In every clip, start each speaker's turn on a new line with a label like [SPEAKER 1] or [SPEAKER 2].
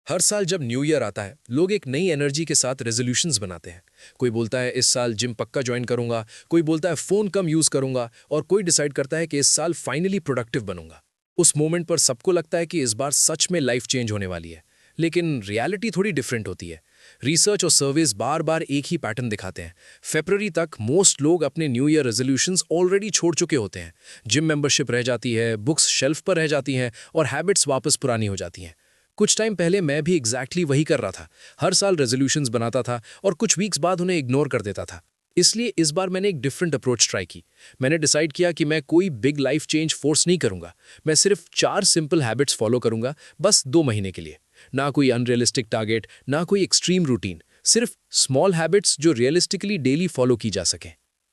[SPEAKER 1] हर साल जब new year आता है लोग एक नई एनर्जी के साथ रेजोल्यूशंस बनाते हैं। कोई बोलता है इस साल जिम पक्का ज्वाइन करूंगा, कोई बोलता है फ़ोन कम यूज़ करूंगा और कोई डिसाइड करता है कि इस साल फाइनली प्रोडक्टिव बनूंगा। उस मोमेंट पर सबको लगता है कि इस बार सच में लाइफ चेंज होने वाली है, लेकिन रियलिटी थोड़ी डिफरेंट होती है। रिसर्च और सर्वेज बार बार एक ही पैटर्न दिखाते हैं। फरवरी तक मोस्ट लोग अपने न्यू ईयर रेजोल्यूशंस ऑलरेडी छोड़ चुके होते हैं। जिम मेंबरशिप रह जाती है, बुक्स शेल्फ पर रह जाती हैं और हैबिट्स वापस पुरानी हो जाती हैं। कुछ टाइम पहले मैं भी एग्जैक्टली वही कर रहा था। हर साल रेजोल्यूशंस बनाता था और कुछ वीक्स बाद उन्हें इग्नोर कर देता था। इसलिए इस बार मैंने एक डिफरेंट अप्रोच ट्राई की। मैंने डिसाइड किया कि मैं कोई बिग लाइफ चेंज फोर्स नहीं करूंगा। मैं सिर्फ 4 सिंपल हैबिट्स फॉलो करूंगा, बस 2 महीने के लिए। ना कोई अनरियलिस्टिक टारगेट, ना कोई एक्सट्रीम रूटीन, सिर्फ स्मॉल हैबिट्स जो रियलिस्टिकली डेली फॉलो की जा सकें।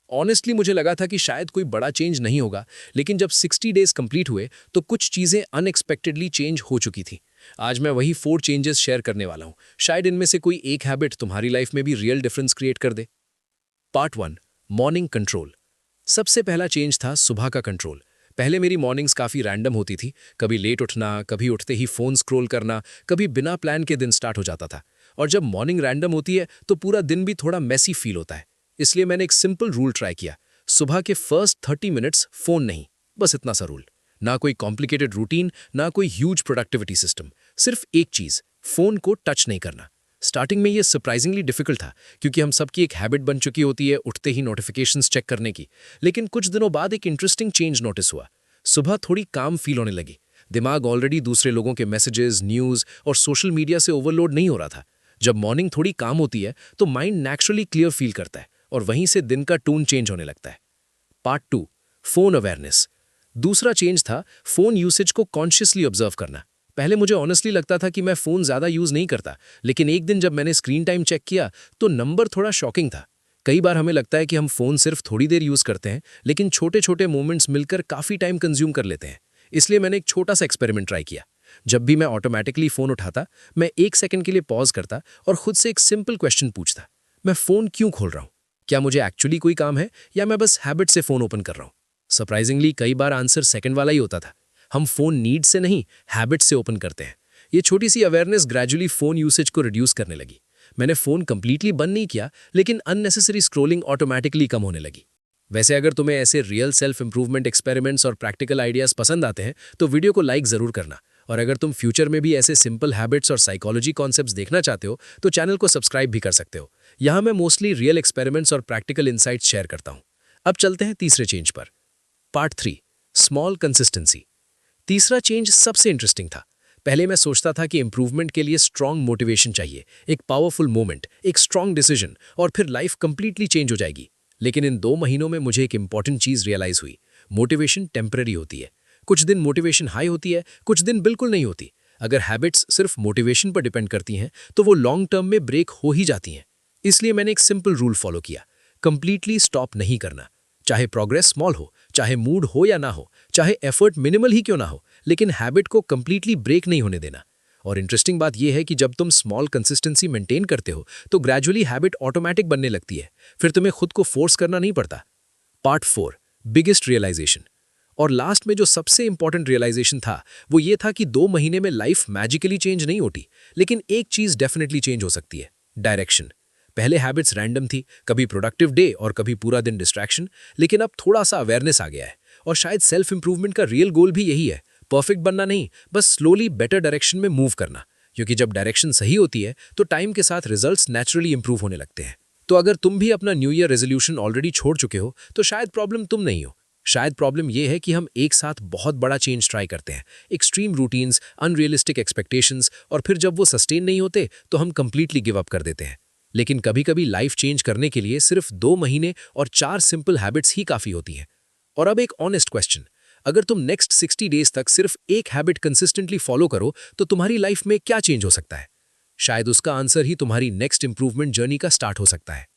[SPEAKER 1] ऑनेस्टली मुझे लगा था कि शायद कोई बड़ा चेंज नहीं होगा, लेकिन जब 60 डेज कंप्लीट हुए तो कुछ चीज़ें अनएक्सपेक्टेडली चेंज हो चुकी थी। आज मैं वही 4 चेंजेस शेयर करने वाला हूँ। शायद इनमें से कोई एक हैबिट तुम्हारी लाइफ में भी रियल डिफरेंस क्रिएट कर दे। Part 1, morning control. सबसे पहला चेंज था सुबह का कंट्रोल। पहले मेरी मॉर्निंग्स काफ़ी रैंडम होती थी। कभी लेट उठना, कभी उठते ही फ़ोन स्क्रॉल करना, कभी बिना प्लान के दिन स्टार्ट हो जाता था। और जब मॉर्निंग रैंडम होती है तो पूरा दिन भी थोड़ा मैसी फील होता है। इसलिए मैंने एक सिंपल रूल ट्राई किया। सुबह के फर्स्ट 30 मिनट्स फ़ोन नहीं, बस इतना सा रूल। ना कोई कॉम्प्लिकेटेड रूटीन, ना कोई ह्यूज प्रोडक्टिविटी सिस्टम, सिर्फ एक चीज़, फ़ोन को टच नहीं करना। स्टार्टिंग में ये सरप्राइजिंगली डिफिकल्ट था, क्योंकि हम सबकी एक हैबिट बन चुकी होती है उठते ही नोटिफिकेशंस चेक करने की। लेकिन कुछ दिनों बाद एक इंटरेस्टिंग चेंज नोटिस हुआ। सुबह थोड़ी काम फील होने लगी। दिमाग ऑलरेडी दूसरे लोगों के मैसेजेस, न्यूज़ और सोशल मीडिया से ओवरलोड नहीं हो रहा था। जब मॉर्निंग थोड़ी काम होती है तो माइंड नेचुरली क्लियर फील करता है और वहीं से दिन का टोन चेंज होने लगता है। Part 2, phone awareness. दूसरा चेंज था फोन यूसेज को कॉन्शियसली ऑब्जर्व करना। पहले मुझे ऑनेस्टली लगता था कि मैं फोन ज्यादा यूज नहीं करता, लेकिन एक दिन जब मैंने स्क्रीन टाइम चेक किया तो नंबर थोड़ा शॉकिंग था। कई बार हमें लगता है कि हम फोन सिर्फ थोड़ी देर यूज करते हैं, लेकिन छोटे छोटे मोमेंट्स मिलकर काफी टाइम कंज्यूम कर लेते हैं। इसलिए मैंने एक छोटा सा एक्सपेरिमेंट ट्राई किया। जब भी मैं ऑटोमेटिकली फोन उठाता, मैं 1 सेकंड के लिए पॉज करता और खुद से एक सिंपल क्वेश्चन पूछता, मैं फोन क्यों खोल रहा हूँ? क्या मुझे एक्चुअली कोई काम है या मैं बस हैबिट से फोन ओपन कर रहा हूँ? सरप्राइजिंगली कई बार आंसर सेकंड वाला ही होता था। हम फोन नीड से नहीं, हैबिट से ओपन करते हैं। ये छोटी सी अवेयरनेस ग्रेजुअली फोन यूसेज को रिड्यूस करने लगी। मैंने फोन कंप्लीटली बंद नहीं किया, लेकिन अननेसेसरी स्क्रोलिंग ऑटोमेटिकली कम होने लगी। वैसे अगर तुम्हें ऐसे रियल सेल्फ इंप्रूवमेंट एक्सपेरिमेंट्स और प्रैक्टिकल आइडियाज पसंद आते हैं तो वीडियो को लाइक जरूर करना। और अगर तुम फ्यूचर में भी ऐसे सिंपल हैबिट्स और साइकोलॉजी कॉन्सेप्ट्स देखना चाहते हो तो चैनल को सब्सक्राइब भी कर सकते हो। यहाँ मैं मोस्टली रियल एक्सपेरिमेंट्स और प्रैक्टिकल इंसाइट्स शेयर करता हूँ। अब चलते हैं तीसरे चेंज पर। Part 3, small consistency. तीसरा चेंज सबसे इंटरेस्टिंग था। पहले मैं सोचता था कि इंप्रूवमेंट के लिए स्ट्रांग मोटिवेशन चाहिए, एक पावरफुल मोमेंट, एक स्ट्रांग डिसीजन और फिर लाइफ कंप्लीटली चेंज हो जाएगी। लेकिन इन 2 महीनों में मुझे एक इंपॉर्टेंट चीज रियलाइज हुई। मोटिवेशन टेम्पररी होती है। कुछ दिन मोटिवेशन हाई होती है, कुछ दिन बिल्कुल नहीं होती। अगर हैबिट्स सिर्फ मोटिवेशन पर डिपेंड करती हैं तो वो लॉन्ग टर्म में ब्रेक हो ही जाती हैं। इसलिए मैंने एक सिंपल रूल फॉलो किया, कंप्लीटली स्टॉप नहीं करना। चाहे प्रोग्रेस स्मॉल हो, चाहे मूड हो या ना हो, चाहे एफर्ट मिनिमल ही क्यों ना हो, लेकिन हैबिट को कंप्लीटली ब्रेक नहीं होने देना। और इंटरेस्टिंग बात यह है कि जब तुम स्मॉल कंसिस्टेंसी मेंटेन करते हो तो ग्रेजुअली हैबिट ऑटोमेटिक बनने लगती है। फिर तुम्हें खुद को फोर्स करना नहीं पड़ता। Part 4, biggest realization. और लास्ट में जो सबसे इंपॉर्टेंट रियलाइजेशन था वो ये था कि 2 महीने में लाइफ मैजिकली चेंज नहीं होती, लेकिन एक चीज डेफिनेटली चेंज हो सकती है, डायरेक्शन। पहले हैबिट्स रैंडम थी, कभी प्रोडक्टिव डे और कभी पूरा दिन डिस्ट्रैक्शन, लेकिन अब थोड़ा सा अवेयरनेस आ गया है। और शायद सेल्फ इंप्रूवमेंट का रियल गोल भी यही है, परफेक्ट बनना नहीं, बस स्लोली बेटर डायरेक्शन में मूव करना। क्योंकि जब डायरेक्शन सही होती है तो टाइम के साथ रिजल्ट्स नेचुरली इंप्रूव होने लगते हैं। तो अगर तुम भी अपना न्यू ईयर रेजोल्यूशन ऑलरेडी छोड़ चुके हो तो शायद प्रॉब्लम तुम नहीं हो। शायद प्रॉब्लम यह है कि हम एक साथ बहुत बड़ा चेंज ट्राई करते हैं, एक्सट्रीम रूटीन्स, अनरियलिस्टिक एक्सपेक्टेशंस, और फिर जब वो सस्टेन नहीं होते तो हम कंप्लीटली गिव अप कर देते हैं। लेकिन कभी कभी लाइफ चेंज करने के लिए सिर्फ 2 महीने और 4 सिंपल हैबिट्स ही काफ़ी होती हैं। और अब एक ऑनेस्ट क्वेश्चन, अगर तुम नेक्स्ट 60 डेज तक सिर्फ एक हैबिट कंसिस्टेंटली फॉलो करो तो तुम्हारी लाइफ में क्या चेंज हो सकता है? शायद उसका आंसर ही तुम्हारी नेक्स्ट इंप्रूवमेंट जर्नी का स्टार्ट हो सकता है।